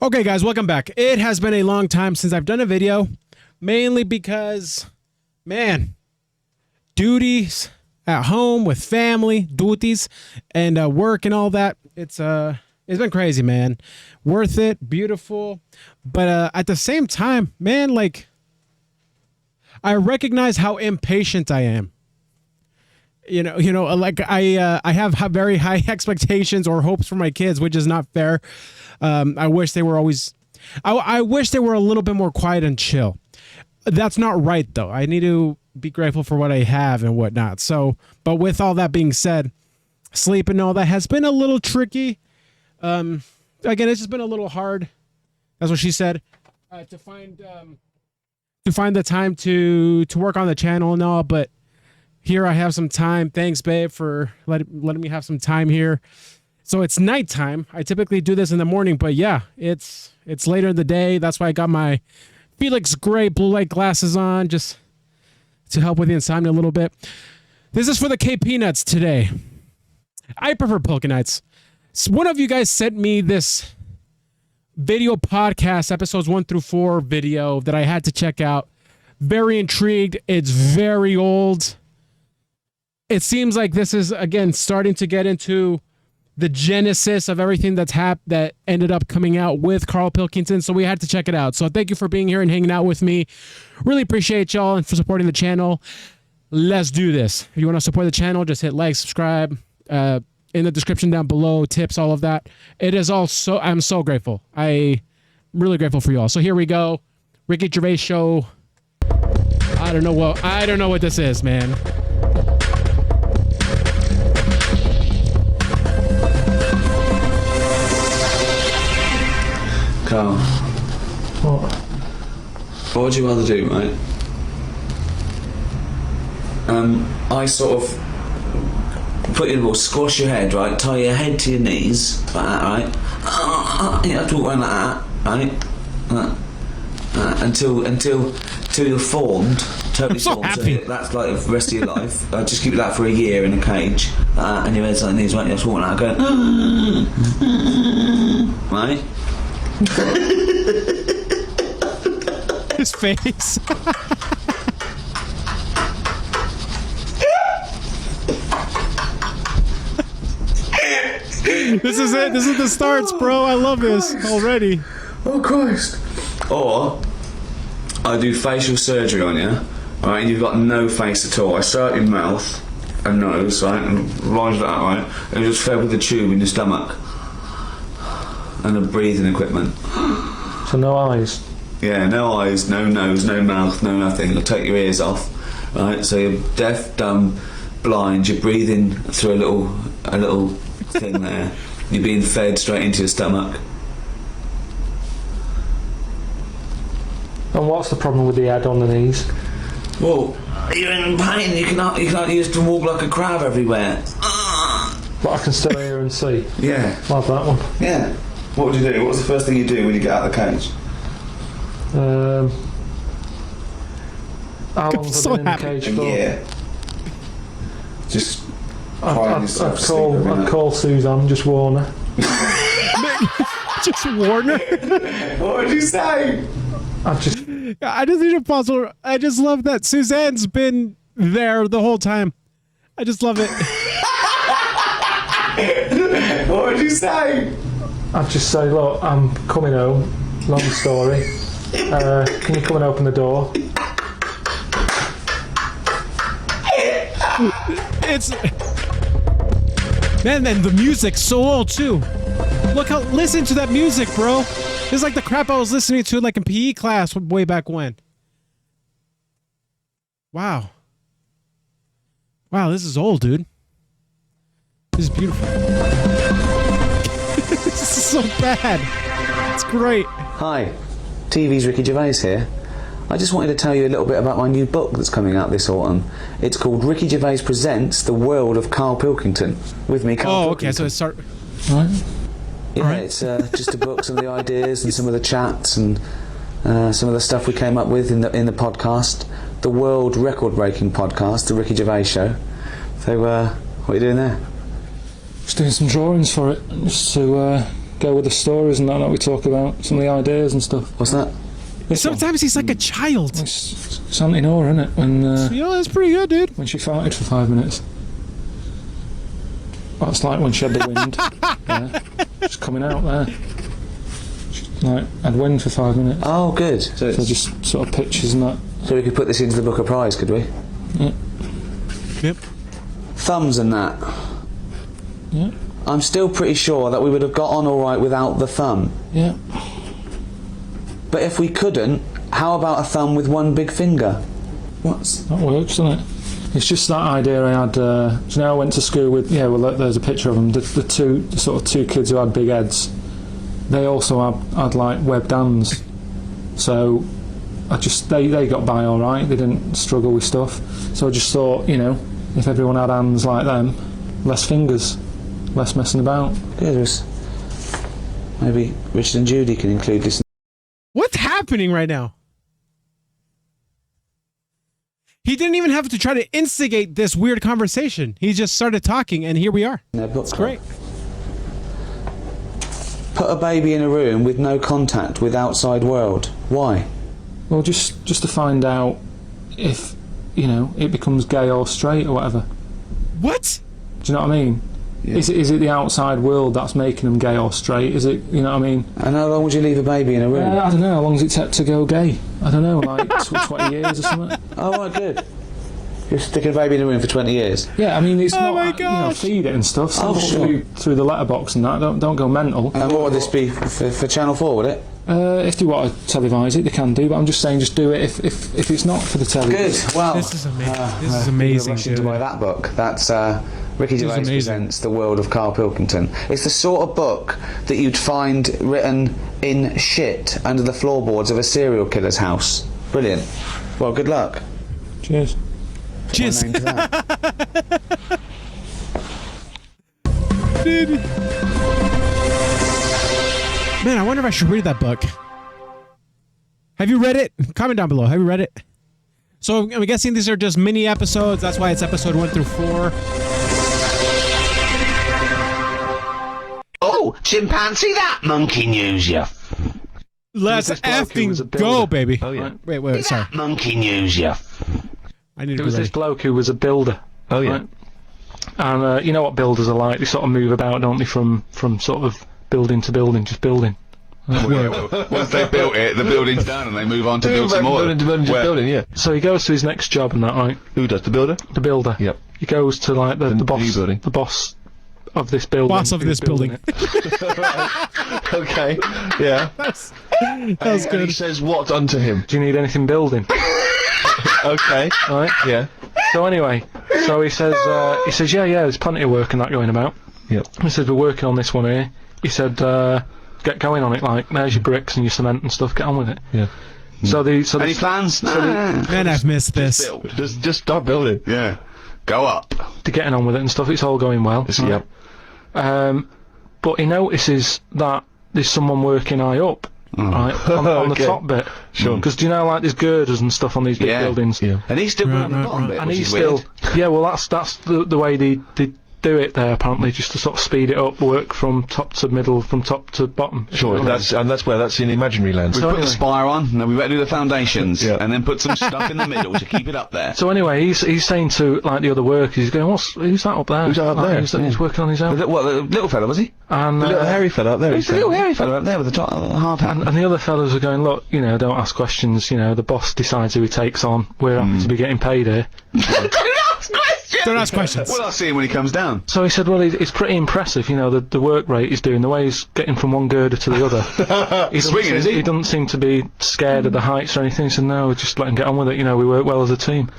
Okay, guys, welcome back. It has been a long time since I've done a video, mainly because, man, duties at home with family, duties, and work and all that. It's been crazy, man. Worth it, beautiful, but at the same time, man, like, I recognize how impatient I am. You know, like I have very high expectations or hopes for my kids, which is not fair. I wish they were always, I wish they were a little bit more quiet and chill. That's not right, though. I need to be grateful for what I have and whatnot. So, but with all that being said, sleep and all that has been a little tricky. Again, it's just been a little hard. That's what she said. To find the time to work on the channel and all, but here I have some time. Thanks, babe, for letting me have some time here. So it's nighttime. I typically do this in the morning, but yeah, it's later in the day. That's why I got my Felix Gray blue light glasses on, just to help with the insomnia a little bit. This is for the KP nuts today. I prefer Pilkingtons. So one of you guys sent me this video podcast, episodes 1 through 4 video that I had to check out. Very intrigued. It's very old. It seems like this is, again, starting to get into the genesis of everything that ended up coming out with Karl Pilkington, so we had to check it out. So thank you for being here and hanging out with me. Really appreciate y'all and for supporting the channel. Let's do this. If you want to support the channel, just hit like, subscribe, in the description down below, tips, all of that. It is all so, I'm so grateful. I'm really grateful for y'all. So here we go. Ricky Gervais Show. I don't know what this is, man. Karl, what would you rather do, right? I sort of put you, squash your head, right? Tie your head to your knees, like that, right? You have to walk around like that, right? Until you're formed, totally so formed. happy. So that's like the rest of your life. Just keep that for a year in a cage, and your head's like these, right? You just walk like that, going, right? His face. This is it. This is the starts, bro. I love this already. Oh Christ. Or I do facial surgery on you, right? You've got no face at all. I start your mouth and nose, right, and rise that, right, and just fed with a tube in your stomach and the breathing equipment. So no eyes? Yeah, no eyes, no nose, no mouth, no nothing. I'll take your ears off, right? So you're deaf, dumb, blind. You're breathing through a little thing there. You're being fed straight into your stomach. And what's the problem with the head on the knees? Well, you're in pain. You can't use to walk like a crab everywhere. But I can still hear and see. Yeah. Like that one. Yeah. What would you do? What's the first thing you do when you get out of the cage? How long have I been in the cage for? Yeah. Just I'd call Suzanne, just warn her. Just Warner. What would you say? I just need to pause. I just love that Suzanne's been there the whole time. I just love it. What would you say? I'd just say, look, I'm coming home. Long story. Can you come and open the door? It's man, and the music's so old too. Listen to that music, bro. It's like the crap I was listening to like in PE class way back when. Wow. Wow, this is old, dude. This is beautiful. This is so bad. It's great. Hi, TV's Ricky Gervais here. I just wanted to tell you a little bit about my new book that's coming out this autumn. It's called Ricky Gervais Presents The World of Karl Pilkington. With me, Karl Pilkington. Okay, so it's start... Right. Yeah, right. It's just a book, some of the ideas and some of the chats and some of the stuff we came up with in the podcast. The world record-breaking podcast, The Ricky Gervais Show. So, what are you doing there? Just doing some drawings for it, just to go with the stories and that we talk about, some of the ideas and stuff. What's that? Sometimes he's like a child. It's Auntie Nora, isn't it? When That's pretty good, dude. when she farted for 5 minutes. That's like when she had the wind. Yeah, just coming out there. She, like, had wind for 5 minutes. Oh, good. So just sort of pictures and that. So we could put this into the book of prize, could we? Yeah. Yep. Thumbs and that. Yeah. I'm still pretty sure that we would have got on all right without the thumb. Yeah. But if we couldn't, how about a thumb with one big finger? That works, doesn't it? It's just that idea I had. Do you know, I went to school with. Yeah, well, there's a picture of them. The sort of two kids who had big heads. They also had like webbed hands. So they got by all right. They didn't struggle with stuff. So I just thought, if everyone had hands like them, less fingers, less messing about. Good. Maybe Richard and Judy can include this. What's happening right now? He didn't even have to try to instigate this weird conversation. He just started talking, and here we are. It's great. Put a baby in a room with no contact with outside world. Why? Well, just to find out if, it becomes gay or straight or whatever. What? Do you know what I mean? Yeah. Is it the outside world that's making them gay or straight? Is it, you know what I mean? And how long would you leave a baby in a room? I don't know. How long does it take to go gay? I don't know, like 20 years or something. Oh, right, good. You're sticking a baby in a room for 20 years? Yeah, I mean, it's Oh not, my gosh. feed it and stuff, so sure. through the letterbox and that, don't go mental. And what would this be for Channel 4, would it? If they want to televise it, they can do, but I'm just saying, just do it if it's not for the telly. Good, well... This is amazing. This is amazing, dude. To buy that book. That's Ricky Gervais Presents The World of Karl Pilkington. It's the sort of book that you'd find written in shit under the floorboards of a serial killer's house. Brilliant. Well, good luck. Cheers. Cheers. My name to that. Dude. Man, I wonder if I should read that book. Have you read it? Comment down below. Have you read it? So I'm guessing these are just mini episodes. That's why it's episode 1 through 4. Oh, chimpanzee, that monkey news, you. Let's effing go, baby. Oh, yeah. Wait, sorry. That monkey news, you. I need to It be was ready. this bloke who was a builder. Oh, yeah. Right? And you know what builders are like? They sort of move about, don't they, from sort of building to building, just building. Once they built it, the building's down and they move on to build some more. Building, yeah. So he goes to his next job and that, right? Who does, the builder? The builder. Yep. He goes to like the boss, new building. the boss of this building. Boss of this building. Okay, yeah. That was And good. he says what unto him? Do you need anything building? Okay, Right. yeah. So anyway, he says, yeah, there's plenty of work and that going about. Yep. He says, we're working on this one here. He said, get going on it, like, there's your bricks and your cement and stuff, get on with it. Yeah. Any plans? Man, I've missed this. Just start building. Yeah. Go up. they're getting on with it and stuff, it's all going well. Yep. But he notices that there's someone working high up. Right, on the Okay. top bit. Sure. Because do you know, like, there's girders and stuff on these big buildings? Yeah. And he's still building the right, bottom right. bit, And which he's is still, weird. yeah, well, that's the way they do it there, apparently, just to sort of speed it up, work from top to middle, from top to bottom. Sure, that's in imaginary land. We So put the anyway. spire on, and then we better do the foundations, Yeah. and then put some stuff in the middle to keep it up there. So anyway, he's saying to, like, the other workers, he's going, who's that up there? Who's that up there? He's working on his own. The little fella, was he? And, The little hairy fella up there. He's the little hairy fella up there with the hard hat. and the other fellas are going, look, don't ask questions, the boss decides who he takes on, we're happy to be getting paid here. Don't ask questions. Well, I'll see him when he comes down. So he said, well, it's pretty impressive, the work rate he's doing, the way he's getting from one girder to the other. Swinging, is he? He doesn't seem to be scared of the heights or anything. He said, no, just let him get on with it, we work well as a team.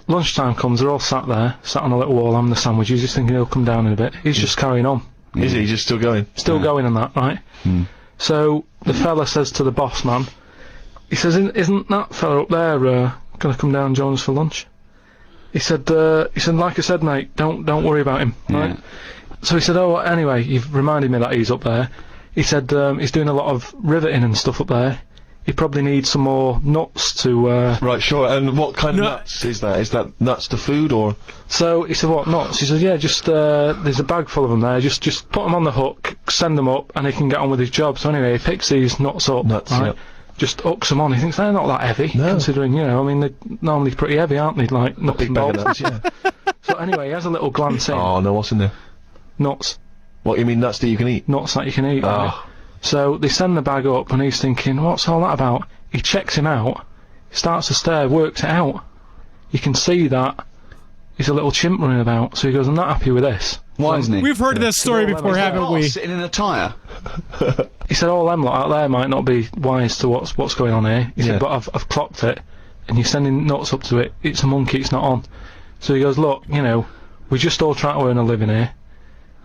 Lunchtime comes, they're all sat on a little wall having the sandwiches, just thinking he'll come down in a bit. He's just carrying on. Is he just still going? Still going on that, right? So the fella says to the boss man, he says, isn't that fella up there going to come down and join us for lunch? He said, like I said, mate, don't worry about him, right? So he said, oh, anyway, you've reminded me that he's up there. He said, he's doing a lot of riveting and stuff up there. you probably need some more nuts to. Right, sure. And what kind of nuts is that? Is that nuts to food or? So he said, "What nuts?" He said, "Yeah, just there's a bag full of them there. Just put them on the hook, send them up, and he can get on with his job." So anyway, he picks these nuts up, right? Yep. Just hooks them on. He thinks they're not that heavy, considering, you know, I mean, they're normally pretty heavy, aren't they? Like nuts and bolts. Yeah. So anyway, he has a little glance in. Oh no, what's in there? Nuts. What, you mean nuts that you can eat? Nuts that you can eat. Right? So they send the bag up, and he's thinking, what's all that about? He checks him out, starts to stare, works it out. You can see that he's a little chimp running about, so he goes, I'm not happy with this. Why isn't he? We've heard this story before, haven't we? Sitting in a tyre. He said, all them lot out there might not be wise to what's going on here. He said, but I've clocked it, and you're sending nuts up to it. It's a monkey, it's not on. So he goes, look, you know, we're just all trying to earn a living here.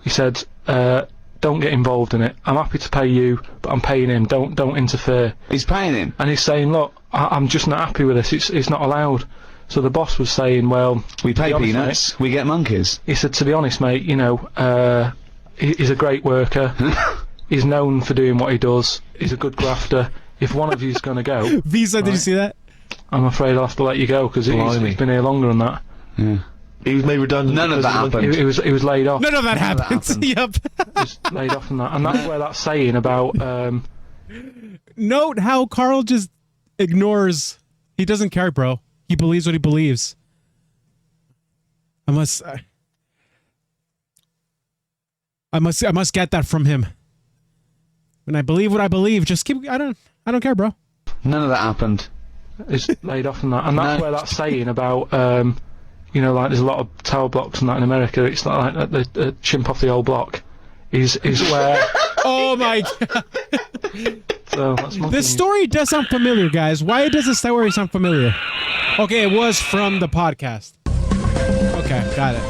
He said, don't get involved in it. I'm happy to pay you, but I'm paying him. Don't interfere. He's paying him. And he's saying, look, I'm just not happy with this. It's not allowed. So the boss was saying, well, we pay peanuts, mate, we get monkeys. He said, to be honest, mate, you know, he's a great worker. He's known for doing what he does. He's a good grafter. If one of you's going to go... Visa, right, did you see that? I'm afraid I'll have to let you go, because he's been here longer than that. Yeah. He was made redundant. None of that happened. He was laid off. None of that happened. Yep. He was laid off from that. And that's where that saying about... Note how Karl just ignores... He doesn't care, bro. He believes what he believes. I must get that from him. When I believe what I believe, just keep... I don't care, bro. None of that happened. He's laid off from that. And that's where that saying about... you know, like there's a lot of tower blocks and that in America. It's not like the chimp off the old block. Is where. Oh my god! So that's this story does sound familiar, guys. Why does this story sound familiar? Okay, it was from the podcast. Okay, got it.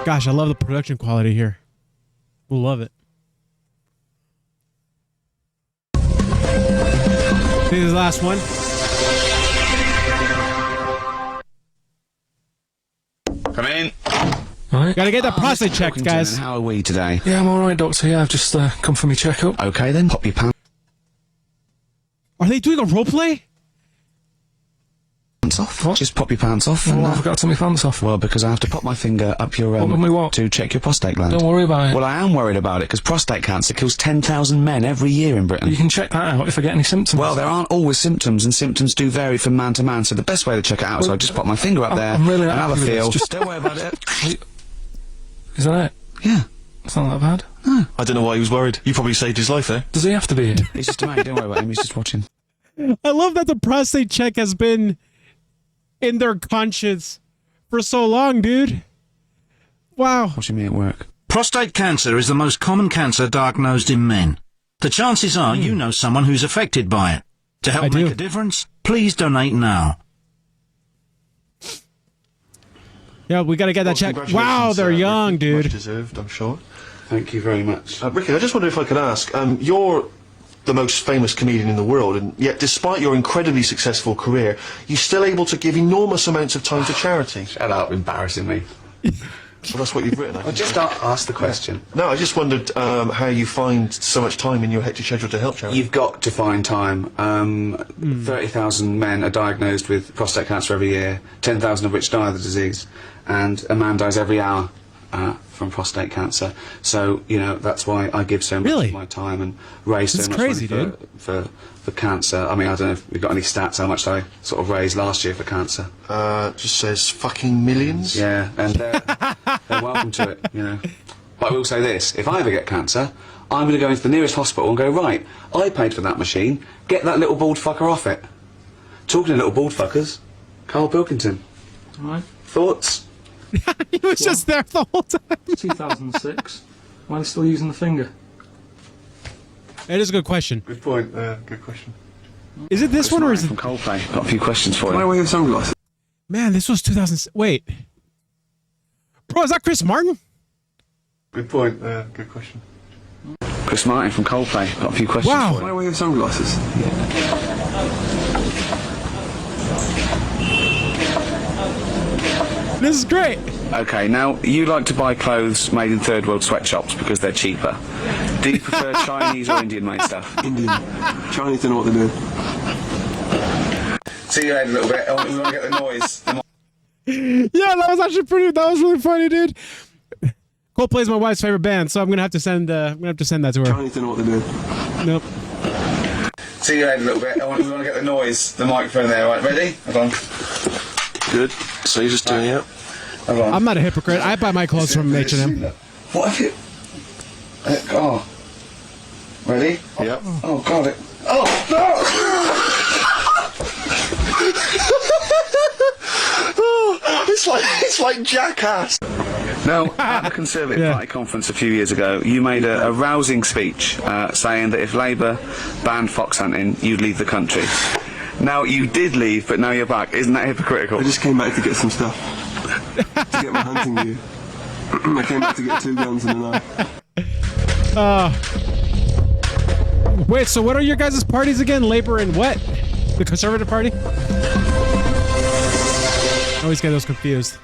Gosh, I love the production quality here. We'll love it. This is the last one. Come in. Right. Gotta get that prostate checked, guys. How are we today? Yeah, I'm alright, doctor. Yeah, I've just come for my checkup. Okay then, pop your pants Are they doing a role play? off. What? Just pop your pants off. Why have I got to take my pants off? Well, because I have to pop my finger up your to check your prostate gland. Don't worry about it. Well, I am worried about it because prostate cancer kills 10,000 men every year in Britain. You can check that out if I get any symptoms. Well, there aren't always symptoms, and symptoms do vary from man to man. So the best way to check it out is I just pop my finger up there I'm really and have a feel. Just don't worry about it. Is that it? Yeah. It's not that bad. No. I don't know why he was worried. You probably saved his life there. Does he have to be here? He's just a mate. Don't worry about him. He's just watching. I love that the prostate check has been in their conscience for so long, dude. Wow. Watching me at work. Prostate cancer is the most common cancer diagnosed in men. The chances are you know someone who's affected by it. To help make a difference, please donate now. Yeah, we gotta get that check. Wow, they're young, dude. Much deserved, I'm sure. Thank you very much. Ricky, I just wonder if I could ask, you're the most famous comedian in the world, and yet despite your incredibly successful career, you're still able to give enormous amounts of time to charity. Shut up, embarrassing me. Well, that's what you've written, I think. Just ask the question. No, I just wondered how you find so much time in your hectic schedule to help charity. You've got to find time. 30,000 men are diagnosed with prostate cancer every year, 10,000 of which die of the disease, and a man dies every hour from prostate cancer. So, you know, that's why I give so much of my time and raise so much money for cancer. I mean, I don't know if we've got any stats how much I sort of raised last year for cancer. Just says fucking millions? Yeah, and they're welcome to it, you know. But I will say this, if I ever get cancer, I'm going to go into the nearest hospital and go, right, I paid for that machine, get that little bald fucker off it. Talking of little bald fuckers, Karl Pilkington. Alright. Thoughts? He was just there the whole time. 2006. Why are they still using the finger? It is a good question. Good point. Good question. Is it this one or is it... From Coldplay. Got a few questions for you. Why wear your sunglasses? Man, this was 2000... Wait. Bro, is that Chris Martin? Good point. Good question. Chris Martin from Coldplay. Got a few questions for you. Why wear your sunglasses? This is great. Okay, now you like to buy clothes made in third world sweatshops because they're cheaper. Do you prefer Chinese or Indian made stuff? Indian. Chinese don't know what they're doing. See you later a little bit. We want to get the noise. Yeah, that was actually pretty. That was really funny, dude. Coldplay is my wife's favorite band, so I'm gonna have to send. I'm gonna have to send that to her. Chinese don't know what they're doing. Nope. See you later a little bit. We want to get the noise. The microphone there. Right, ready? Hold on. Good. So you're just doing it. Hold on. I'm not a hypocrite. I buy my clothes from H&M. What have you? Oh. Ready? Yep. Oh God! Oh no! It's like Jackass. Now, at the Conservative Party conference a few years ago, you made a rousing speech saying that if Labour banned fox hunting, you'd leave the country. Now, you did leave, but now you're back. Isn't that hypocritical? I just came back to get some stuff. To get my hunting gear. I came back to get 2 guns and a knife. Wait, so what are your guys' parties again? Labour and what? The Conservative Party? I always get those confused.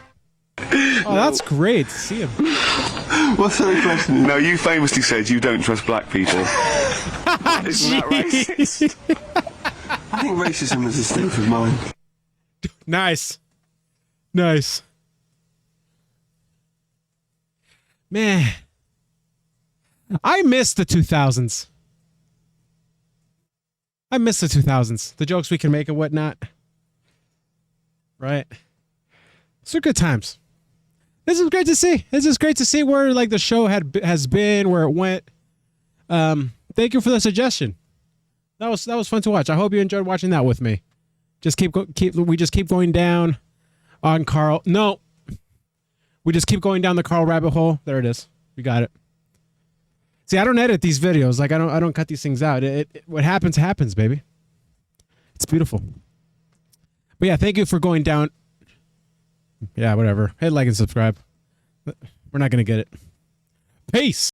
Oh, that's great to see him. What's the other question? No, you famously said you don't trust black people. Isn't that racist? I think racism is a state of mind. Nice. Nice. Man. I miss the 2000s. I miss the 2000s. The jokes we can make and whatnot. Right? These are good times. This is great to see. This is great to see where like the show has been, where it went. Thank you for the suggestion. That was fun to watch. I hope you enjoyed watching that with me. We just keep going down on Karl. No. We just keep going down the Karl rabbit hole. There it is. We got it. See, I don't edit these videos. Like I don't cut these things out. What happens, baby. It's beautiful. But yeah, thank you for going down. Yeah, whatever. Hit like and subscribe. We're not going to get it. Peace.